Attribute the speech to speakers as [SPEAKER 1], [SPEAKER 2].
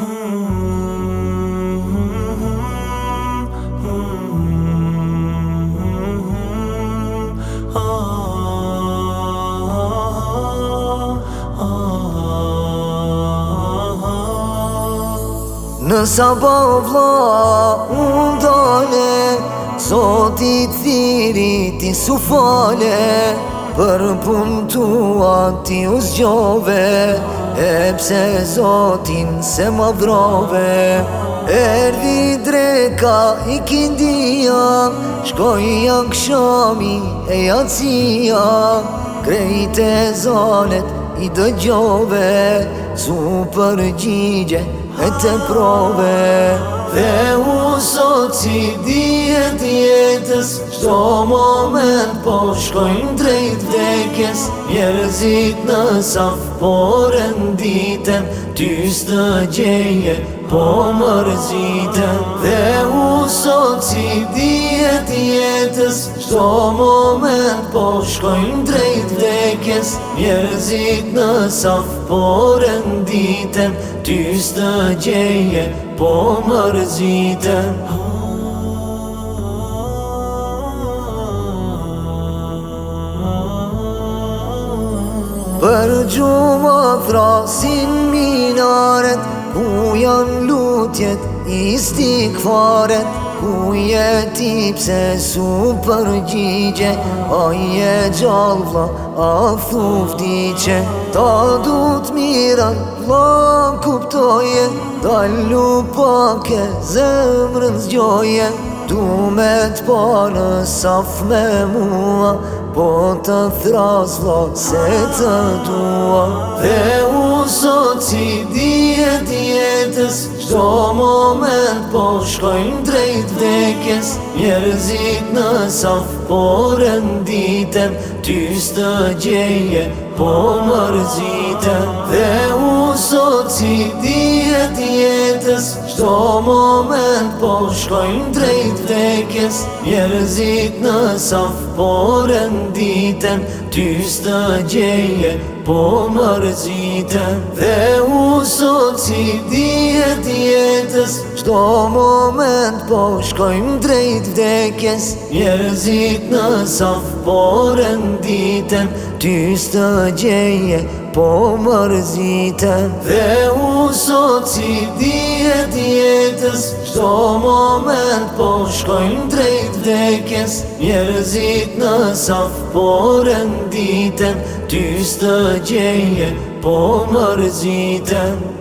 [SPEAKER 1] Në sabah vlla unë dale, Zotit thirit i sufale, për punë tua ti u zgjove, e pse Zotin se ma vrove. Erdi dreka i kindia, shkoj akshami e jacia, krejt e zalet i dëgjove, su përgjigje e të prove. Dhe u sot si dihet jetës, çdo moment po shkojnë drejt vdekjes. Njerëzit në saf po renditen, ty s'të gjeje po mërziten. Dhe u sot si dihet jetës, çdo moment po shkojnë drejt vdekjes. Njerëzit në saf po renditen, ty s'të gjeje po mërziten. Për gjuma thrasin minaret, ku janë lutjet i stikfaret, ku jeti pse su përgjigje, a je gjallë vlla, a thuftiqe. Ta du t'mirat vlla kuptoje, dallu pake zemrën zgjoje. Du me t'pa në saf me mua, po të thras vlla se të dua. Dhe u sot si dihet jetës, çdo moment po shkojnë drejt vdekjes. Njerëzit në saf po renditen, ty s'të gjeje po mërziten. Dhe u sot si dihet jetës, çdo moment po shkojnë drejt vdekjes. Njerëzit në saf po renditen, ty s'të gjeje po mërziten. Dhe u sot si dihet jetës, çdo moment po shkojnë drejt vdekjes. Njerëzit në saf po renditen, ty s'të gjeje po mërziten. Dhe u sot si dihet jetës, çdo moment po shkojnë drejt vdekjes. Njerëzit në saf po renditen, ty s'të gjeje po mërziten.